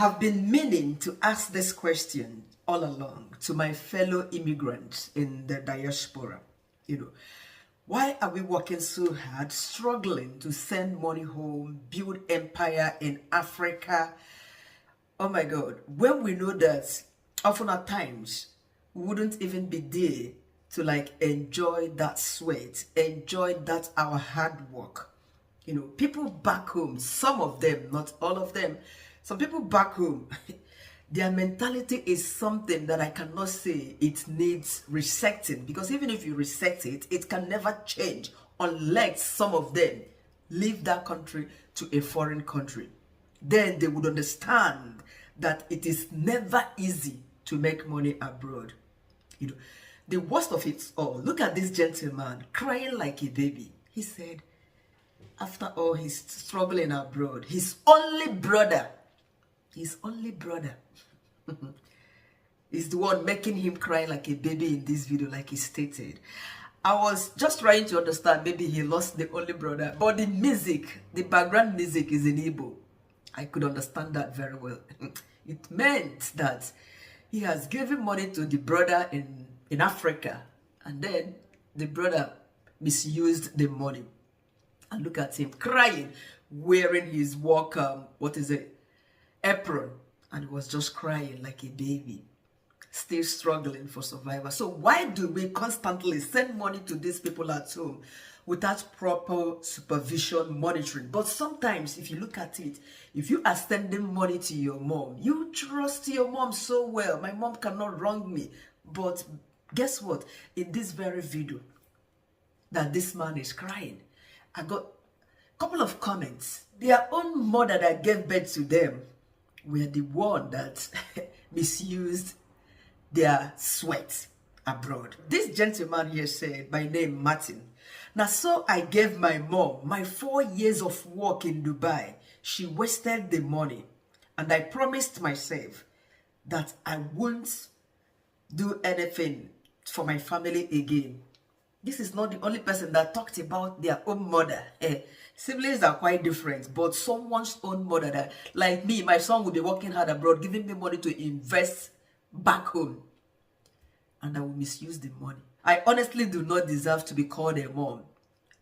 have been meaning to ask this question all along to my fellow immigrants in the diaspora. Why are we working so hard, struggling to send money home, build empire in Africa? Oh my God, when we know that often at times we wouldn't even be there to enjoy that sweat, enjoy that our hard work. People back home, some of them, not all of them, some people back home, their mentality is something that I cannot say it needs resecting, because even if you resect it, it can never change unless some of them leave that country to a foreign country. Then they would understand that it is never easy to make money abroad. The worst of it all, look at this gentleman crying like a baby. He said, after all his struggling abroad, his only brother is the one making him cry like a baby in this video, like he stated. I was just trying to understand, maybe he lost the only brother, but the music, the background music is in Igbo. I could understand that very well. It meant that he has given money to the brother in Africa, and then the brother misused the money. And look at him crying, wearing his work, apron, and he was just crying like a baby, still struggling for survival. So why do we constantly send money to these people at home without proper supervision, monitoring? But sometimes, if you look at it, if you are sending money to your mom, you trust your mom so well. My mom cannot wrong me. But guess what? In this very video that this man is crying, I got a couple of comments. Their own mother that gave birth to them were the one that misused their sweat abroad. This gentleman here said, by name Martin, now so I gave my mom my 4 years of work in Dubai. She wasted the money, and I promised myself that I won't do anything for my family again. This is not the only person that talked about their own mother. Siblings are quite different, but someone's own mother, that, like me, my son will be working hard abroad, giving me money to invest back home, and I will misuse the money. I honestly do not deserve to be called a mom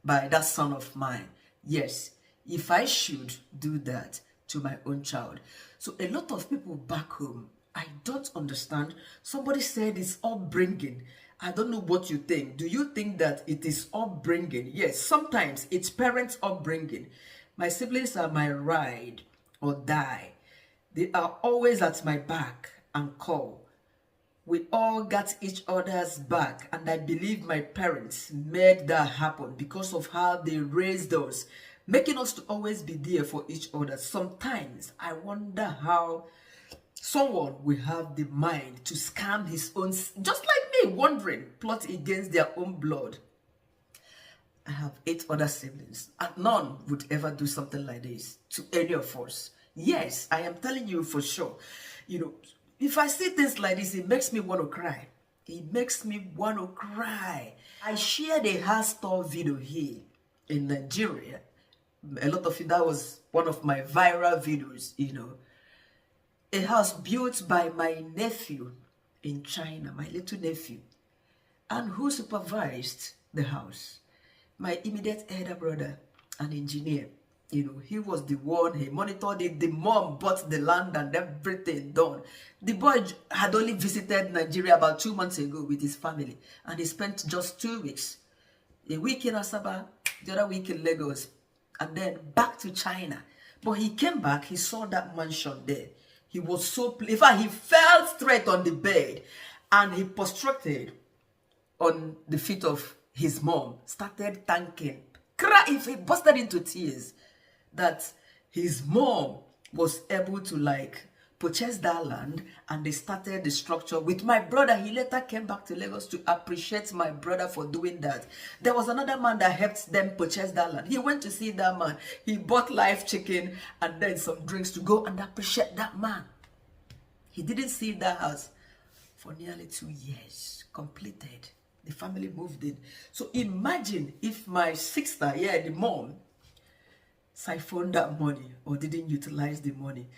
by that son of mine. Yes, if I should do that to my own child. So a lot of people back home, I don't understand. Somebody said it's upbringing. I don't know what you think. Do you think that it is upbringing? Yes, sometimes it's parents' upbringing. My siblings are my ride or die. They are always at my back and call. We all got each other's back, and I believe my parents made that happen because of how they raised us, making us to always be there for each other. Sometimes I wonder how someone will have the mind to scam his own, just like me, wondering, plot against their own blood. I have 8 other siblings, and none would ever do something like this to any of us. Yes, I am telling you for sure. If I see things like this, it makes me want to cry. It makes me want to cry. I shared a house tour video here in Nigeria. A lot of it, that was one of my viral videos, A house built by my nephew in China, my little nephew. And who supervised the house? My immediate elder brother, an engineer. He was the one, he monitored it. The mom bought the land and everything done. The boy had only visited Nigeria about 2 months ago with his family, and he spent just 2 weeks. A week in Asaba, the other week in Lagos, and then back to China. But he came back, he saw that mansion there. He was so pleased. In fact, he fell straight on the bed and he prostrated on the feet of his mom, started thanking, crying. He busted into tears that his mom was able to purchase that land, and they started the structure with my brother. He later came back to Lagos to appreciate my brother for doing that. There was another man that helped them purchase that land. He went to see that man. He bought live chicken and then some drinks to go and appreciate that man. He didn't see that house for nearly 2 years. Completed. The family moved in. So imagine if my sister, the mom, siphoned that money or didn't utilize the money.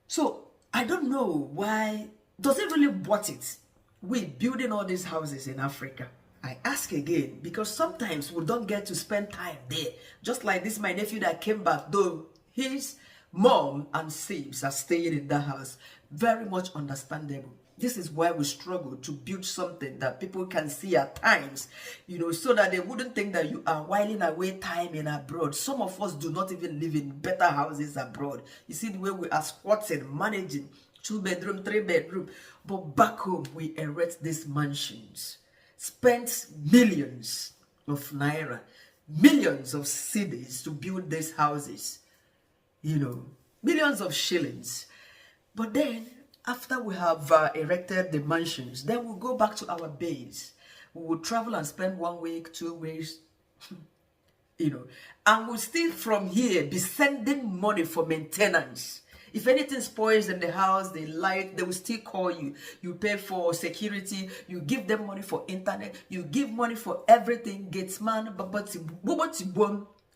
So I don't know why. Does it really worth it? We building all these houses in Africa. I ask again because sometimes we don't get to spend time there. Just like this, my nephew that came back, though his mom and sis are staying in that house. Very much understandable. This is why we struggle to build something that people can see at times, you know, so that they wouldn't think that you are whiling away time in abroad. Some of us do not even live in better houses abroad. You see the way we are squatting, managing 2-bedroom, 3-bedroom. But back home, we erect these mansions, spent millions of naira, millions of cedis to build these houses, you know, millions of shillings. But then, after we have erected the mansions, then we'll go back to our base. We will travel and spend 1 week, 2 weeks, you know, and we'll still from here be sending money for maintenance. If anything spoils in the house, the light, they will still call you. You pay for security, you give them money for internet, you give money for everything, gatesman, but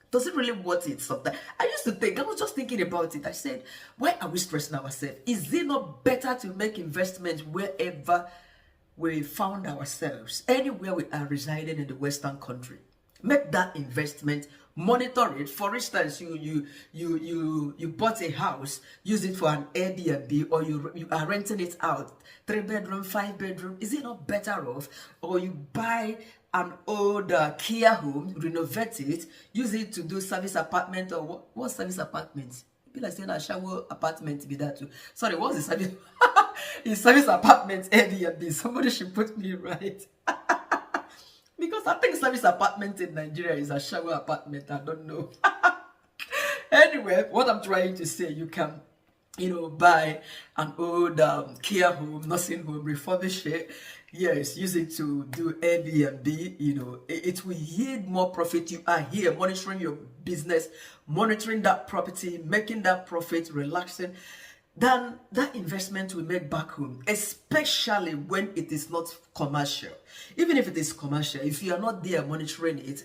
does it really worth it sometimes? I used to think, I was just thinking about it. I said, why are we stressing ourselves? Is it not better to make investments wherever we found ourselves, anywhere we are residing in the Western country? Make that investment, monitor it. For instance, you bought a house, use it for an Airbnb, or you are renting it out, 3-bedroom, 5-bedroom. Is it not better off? Or you buy an old Kia home, renovate it, use it to do service apartment, or what service apartment? Be like saying a shower apartment be that too. Sorry, what's the service? It's service apartment Airbnb. Somebody should put me right. Because I think service apartment in Nigeria is a shower apartment. I don't know. Anyway, what I'm trying to say, you can, you know, buy an old care home, nursing home, refurbish it. Yes, use it to do Airbnb. You know, it will yield more profit. You are here monitoring your business, monitoring that property, making that profit, relaxing. Than that investment we make back home, especially when it is not commercial. Even if it is commercial, if you are not there monitoring it,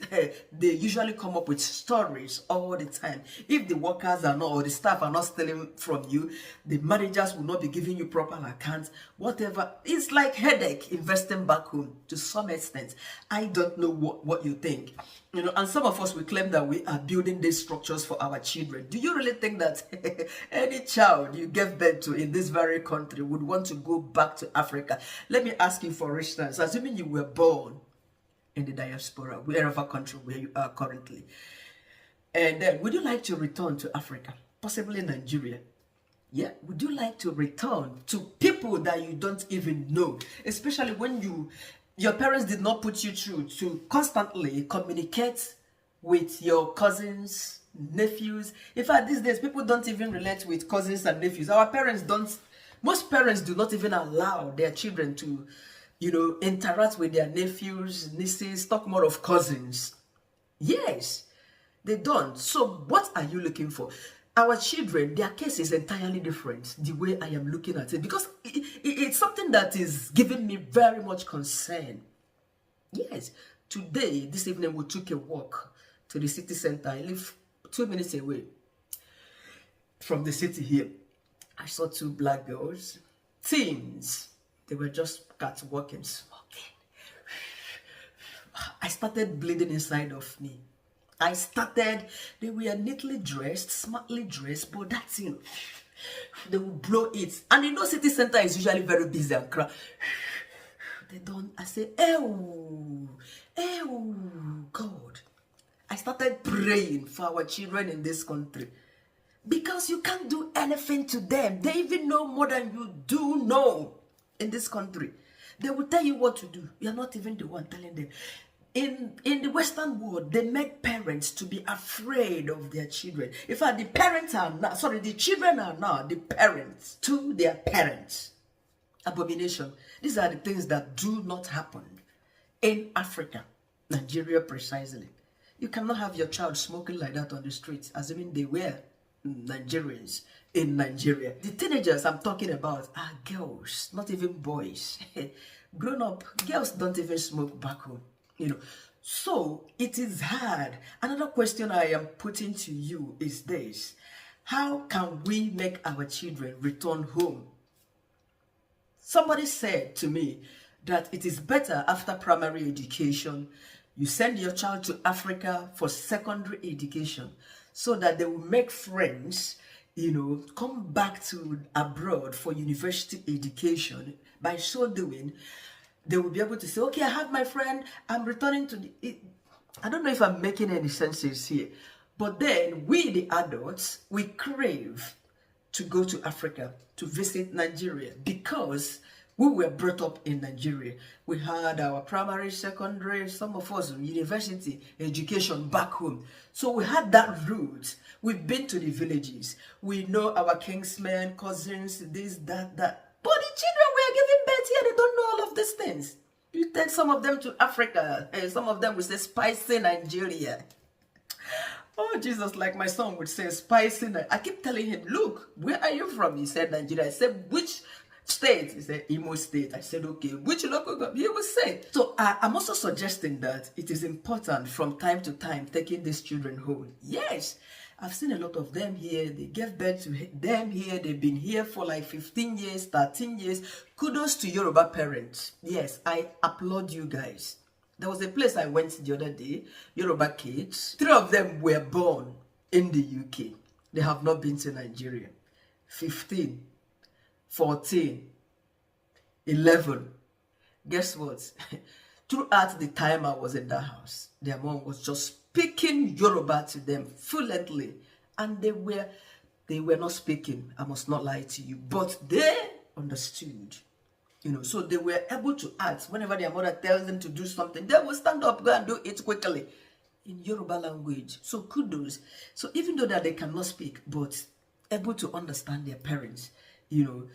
they usually come up with stories all the time. If the workers are not, or the staff are not stealing from you, the managers will not be giving you proper accounts, whatever. It's like headache investing back home to some extent. I don't know what you think. You know, and some of us, we claim that we are building these structures for our children. Do you really think that any child you gave birth to in this very country would want to go back to Africa? Let me ask you, for instance, assuming you were born in the diaspora, wherever country where you are currently, and then would you like to return to Africa, possibly Nigeria? Yeah, would you like to return to people that you don't even know, especially when your parents did not put you through to constantly communicate with your cousins, nephews? In fact, these days, people don't even relate with cousins and nephews. Our parents don't, most parents do not even allow their children to, you know, interact with their nephews, nieces, talk more of cousins. Yes, they don't. So what are you looking for? Our children, their case is entirely different, the way I am looking at it, because it's something that is giving me very much concern. Yes, today, this evening, we took a walk to the city center. I live 2 minutes away from the city here. I saw 2 black girls, teens. They were just walking, smoking. I started bleeding inside of me. They were neatly dressed, smartly dressed, but that thing, they will blow it. And you know, city center is usually very busy and crowded. They don't, I say, ew, God. I started praying for our children in this country. Because you can't do anything to them. They even know more than you do know in this country. They will tell you what to do. You're not even the one telling them. In the Western world, they make parents to be afraid of their children. In fact, the children are now the parents to their parents. Abomination. These are the things that do not happen in Africa, Nigeria precisely. You cannot have your child smoking like that on the streets, assuming they were Nigerians in Nigeria. The teenagers I'm talking about are girls, not even boys. Grown up, girls don't even smoke back home. You know, so it is hard. Another question I am putting to you is this: How can we make our children return home? Somebody said to me that it is better after primary education, you send your child to Africa for secondary education so that they will make friends, come back to abroad for university education. By so doing, they will be able to say, okay, I have my friend, I'm returning to I don't know if I'm making any sense here, but then we, the adults, we crave to go to Africa, to visit Nigeria, because we were brought up in Nigeria. We had our primary, secondary, some of us university education back home. So we had that route. We've been to the villages. We know our kinsmen, cousins, this, that. But the children we are giving birth here, they don't know all of these things. You take some of them to Africa, and some of them will say, spicy Nigeria. Oh, Jesus, like my son would say, spicy. I keep telling him, look, where are you from? He said, Nigeria. I said, which state? He said, Imo State. I said, okay, which local government? He would say. So I'm also suggesting that it is important from time to time taking these children home. Yes, I've seen a lot of them here. They gave birth to them here. They've been here for like 15 years, 13 years. Kudos to Yoruba parents. Yes, I applaud you guys. There was a place I went the other day, Yoruba kids. 3 of them were born in the UK. They have not been to Nigeria. 15, 14, 11. Guess what? Throughout the time I was in that house, their mom was just speaking Yoruba to them fluently. And they were not speaking. I must not lie to you. But they understood. So they were able to act. Whenever their mother tells them to do something, they will stand up, go and do it quickly in Yoruba language. So kudos. So even though that they cannot speak, but able to understand their parents, and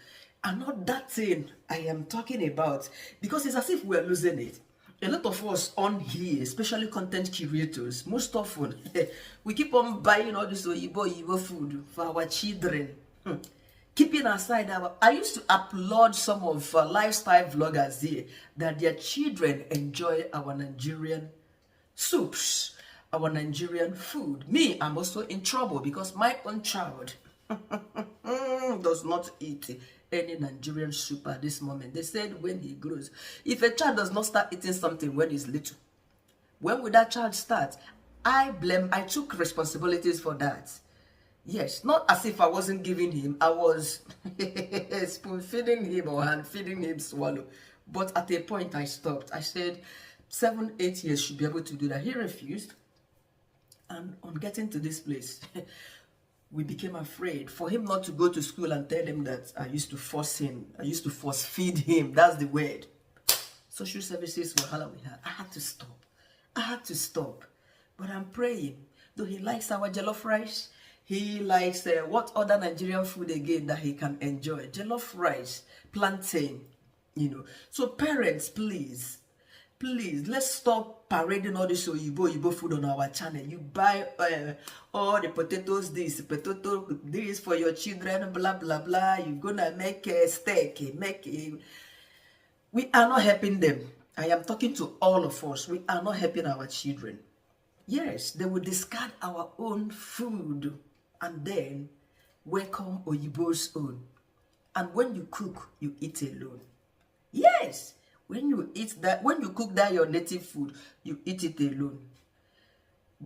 not that thing I am talking about, because it's as if we're losing it. A lot of us on here, especially content creators, most often, we keep on buying all this Oyibo food for our children. Keeping aside I used to applaud some of lifestyle vloggers here that their children enjoy our Nigerian soups, our Nigerian food. Me, I'm also in trouble because my own child does not eat any Nigerian soup at this moment. They said when he grows, if a child does not start eating something when he's little, when will that child start? I took responsibilities for that. Yes, not as if I wasn't giving him. I was spoon feeding him or hand feeding him swallow. But at a point I stopped. I said 7, 8 years should be able to do that. He refused. And on getting to this place, we became afraid for him not to go to school and tell him that I used to force him. I used to force feed him. That's the word. Social services, wahala we had. I had to stop. But I'm praying. Though he likes our jollof rice, he likes what other Nigerian food again that he can enjoy? Jollof rice, plantain, So parents, please, let's stop parading all this Oyibo food on our channel. You buy all the potatoes, this for your children, blah, blah, blah. You're gonna make a steak, We are not helping them. I am talking to all of us. We are not helping our children. Yes, they will discard our own food and then welcome Oyibo's own. And when you cook, you eat alone. Yes, when you cook that your native food, you eat it alone.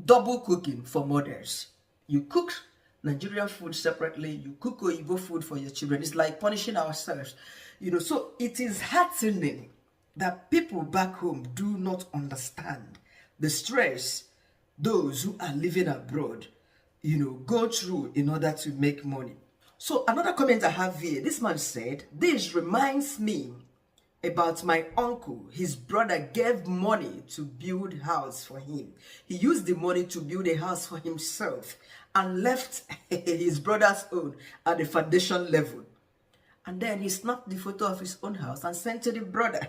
Double cooking for mothers. You cook Nigerian food separately, you cook Oyibo food for your children. It's like punishing ourselves. So it is heartening that people back home do not understand the stress those who are living abroad go through in order to make money. So another comment I have here, this man said, this reminds me about my uncle. His brother gave money to build a house for him. He used the money to build a house for himself and left his brother's own at the foundation level. And then he snapped the photo of his own house and sent to the brother.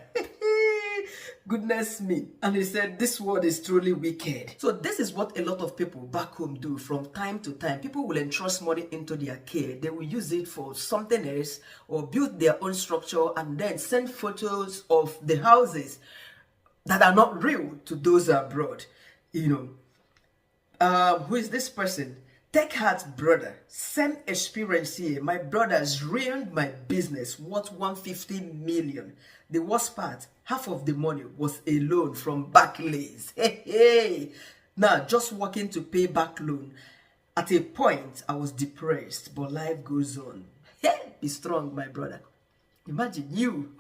Goodness me. And he said, this world is truly wicked. So this is what a lot of people back home do from time to time. People will entrust money into their care. They will use it for something else or build their own structure and then send photos of the houses that are not real to those abroad. Who is this person? Take heart, brother. Same experience here. My brothers ruined my business worth 150 million. The worst part, half of the money was a loan from Barclays. Hey. Now, just working to pay back loan. At a point, I was depressed, but life goes on. Hey, be strong, my brother. Imagine you.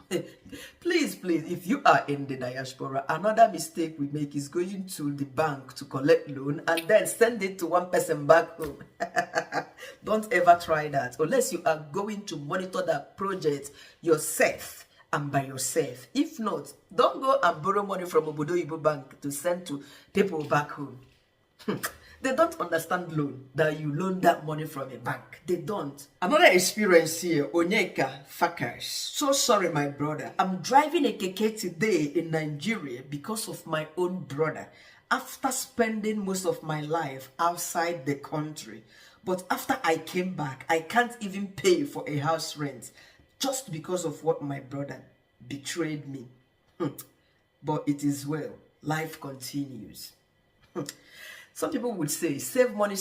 Please, if you are in the diaspora, another mistake we make is going to the bank to collect loan and then send it to one person back home. Don't ever try that unless you are going to monitor that project yourself and by yourself. If not, don't go and borrow money from Obodo Ibo Bank to send to people back home. They don't understand loan, that you loan that money from a bank. They don't. Another experience here, Onyeka Fakas. So sorry, my brother. I'm driving a keke today in Nigeria because of my own brother. After spending most of my life outside the country. But after I came back, I can't even pay for a house rent. Just because of what my brother betrayed me. But it is well. Life continues. Some people would say, save money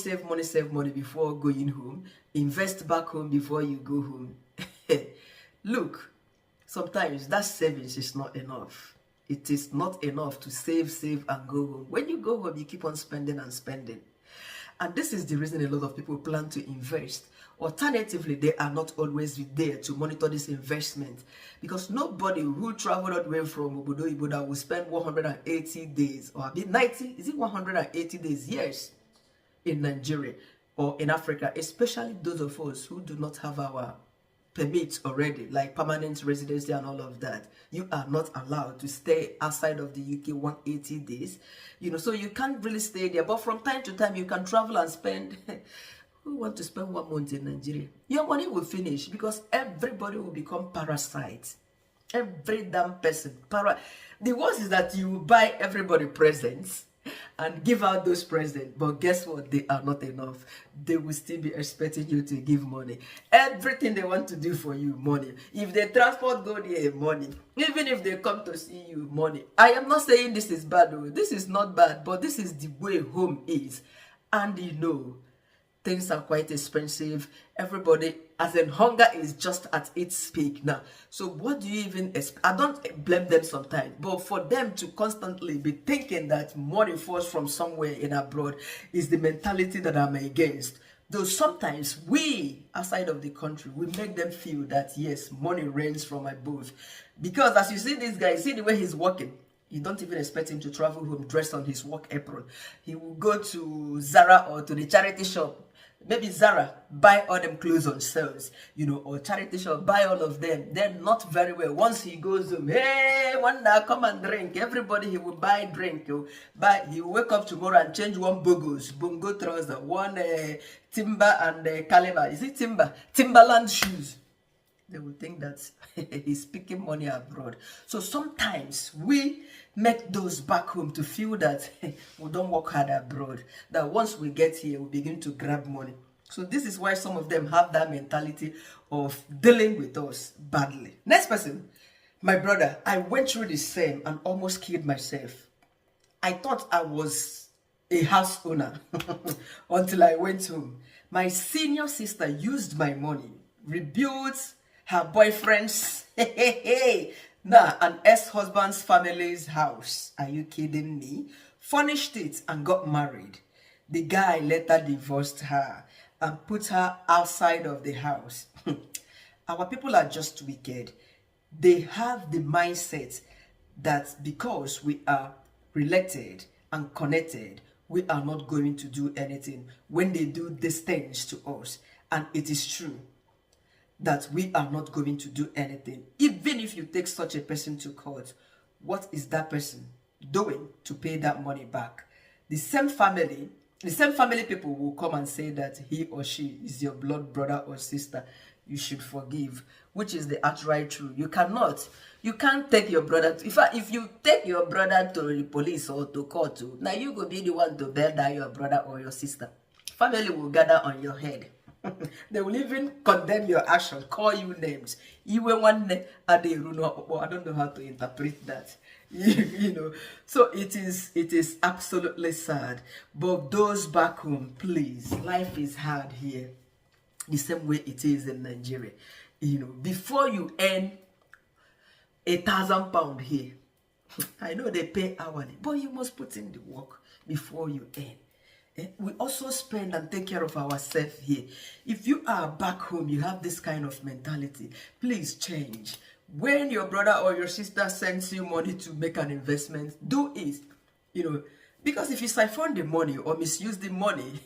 before going home. Invest back home before you go home. Look, sometimes that savings is not enough. It is not enough to save and go home. When you go home, you keep on spending and spending. And this is the reason a lot of people plan to invest. Alternatively, they are not always there to monitor this investment. Because nobody who traveled all the way from Obodo Ibo that will spend 180 days, or 90, is it 180 days? Yes, in Nigeria or in Africa, especially those of us who do not have our permits already, like permanent residency and all of that. You are not allowed to stay outside of the UK 180 days. So you can't really stay there. But from time to time, you can travel and spend... Who want to spend 1 month in Nigeria? Your money will finish because everybody will become parasites. Every damn person. The worst is that you buy everybody presents and give out those presents. But guess what? They are not enough. They will still be expecting you to give money. Everything they want to do for you, money. If they transport go there, money. Even if they come to see you, money. I am not saying this is bad. This is not bad. But this is the way home is. And things are quite expensive. Everybody, as in hunger is just at its peak now. So what do you even expect? I don't blame them sometimes, but for them to constantly be thinking that money falls from somewhere in abroad is the mentality that I'm against. Though sometimes we, outside of the country, we make them feel that yes, money rains from above. Because as you see this guy, see the way he's walking. You don't even expect him to travel home dressed on his work apron. He will go to Zara or to the charity shop. Maybe Zara, buy all them clothes on sales, or charity shop, buy all of them. They're not very well. Once he goes home, hey, one now come and drink. Everybody, he will buy drink. He will wake up tomorrow and change one bongo trouser, one timber and caliber. Is it timber? Timberland shoes. They will think that he's picking money abroad. So sometimes we make those back home to feel that we don't work hard abroad. That once we get here, we begin to grab money. So this is why some of them have that mentality of dealing with us badly. Next person, my brother. I went through the same and almost killed myself. I thought I was a house owner until I went home. My senior sister used my money, rebuilt her boyfriend's an ex-husband's family's house. Are you kidding me? Furnished it and got married. The guy later divorced her and put her outside of the house. Our people are just wicked. They have the mindset that because we are related and connected, we are not going to do anything when they do these things to us. And it is true that we are not going to do anything. Even if you take such a person to court, what is that person doing to pay that money back? The same family people will come and say that he or she is your blood brother or sister. You should forgive, which is the outright truth. You can't take your brother. If you take your brother to the police or to court, now you go be the one to bail down your brother or your sister. Family will gather on your head. They will even condemn your action, call you names. I don't know how to interpret that. you know. So it is absolutely sad. But those back home, please, life is hard here, the same way it is in Nigeria. You know, before you earn £1,000 here, I know they pay hourly, but you must put in the work before you earn. We also spend and take care of ourselves here. If you are back home, you have this kind of mentality, please change. When your brother or your sister sends you money to make an investment, do it. You know, because if you siphon the money or misuse the money,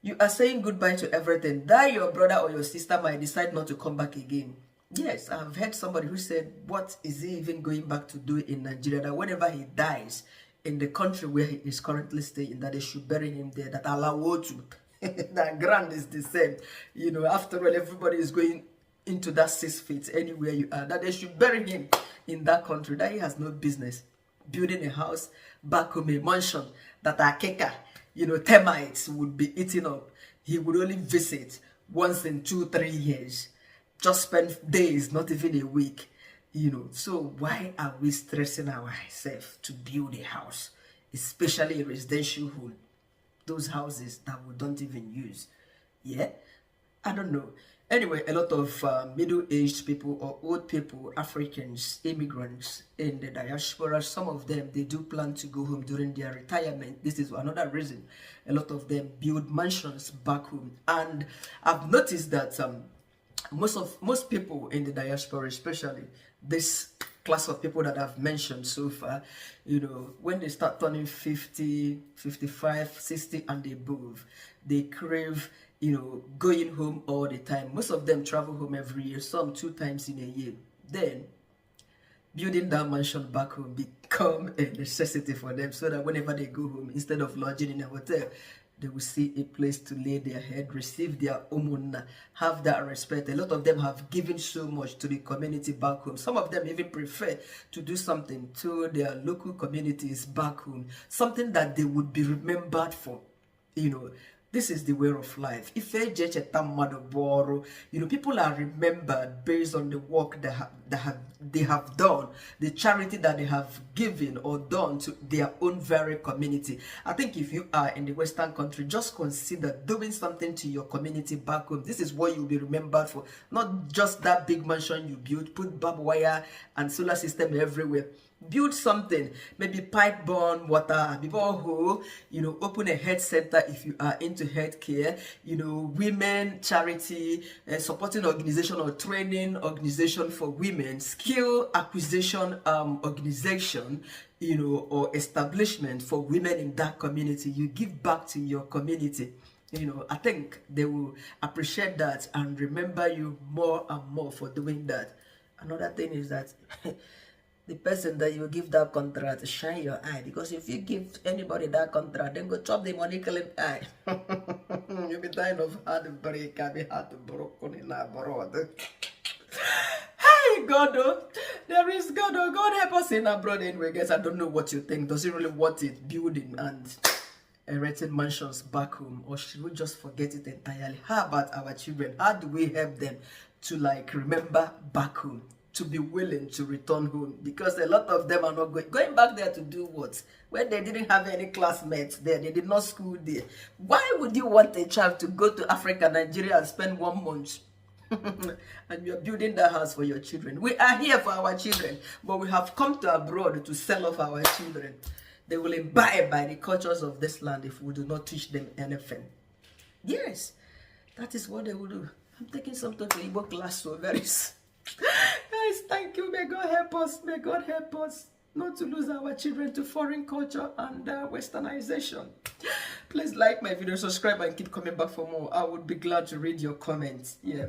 you are saying goodbye to everything. That your brother or your sister might decide not to come back again. Yes, I've heard somebody who said, what is he even going back to do in Nigeria? That whenever he dies in the country where he is currently staying, that they should bury him there, that Allah will to. That ground is the same. You know, after all, everybody is going into that 6 feet anywhere you are, that they should bury him in that country, that he has no business building a house back home, a mansion that a keka, you know, termites would be eating up. He would only visit once in 2-3 years. Just spend days, not even a week, you know. So why are we stressing ourselves to build a house, especially a residential home, those houses that we don't even use? Yeah, I don't know. Anyway, a lot of middle-aged people or old people, Africans, immigrants in the diaspora, some of them, they do plan to go home during their retirement. This is another reason a lot of them build mansions back home. And I've noticed that most people in the diaspora, especially this class of people that I've mentioned so far, you know, when they start turning 50, 55, 60 and above, they crave, you know, going home all the time. Most of them travel home every year, some 2 times in a year. Then building that mansion back home become a necessity for them, so that whenever they go home, instead of lodging in a hotel, they will see a place to lay their head, receive their umuna, have that respect. A lot of them have given so much to the community back home. Some of them even prefer to do something to their local communities back home, something that they would be remembered for. You know, this is the way of life. If you know, people are remembered based on the work they have done, the charity that they have given or done to their own very community. I think if you are in the Western country, just consider doing something to your community back home. This is what you'll be remembered for. Not just that big mansion you built, put barbed wire and solar system everywhere. Build something, maybe pipe borne water, who, you know, open a health center if you are into healthcare, you know, women charity, supporting organization or training organization for women, skill acquisition organization, you know, or establishment for women in that community. You give back to your community. You know, I think they will appreciate that and remember you more and more for doing that. Another thing is that the person that you give that contract, shine your eye, because if you give anybody that contract, then go chop the money, kill him eye. You'll be dying of heartbreak. I'll be heartbroken in abroad. Hey, God, oh, there is God, oh, God help us in abroad anyway, guys. I don't know what you think. Does it really want it building and erecting mansions back home, or should we just forget it entirely? How about our children? How do we help them to like remember back home, to be willing to return home? Because a lot of them are not going back there to do what? When they didn't have any classmates there, they did not school there. Why would you want a child to go to Africa, Nigeria and spend 1 month? And you're building that house for your children. We are here for our children, but we have come to abroad to sell off our children. They will imbibe by the cultures of this land if we do not teach them anything. Yes, that is what they will do. I'm taking something to Igbo class so very soon. Guys, thank you. May God help us. May God help us not to lose our children to foreign culture and westernization. Please like my video, subscribe, and keep coming back for more. I would be glad to read your comments. Yeah.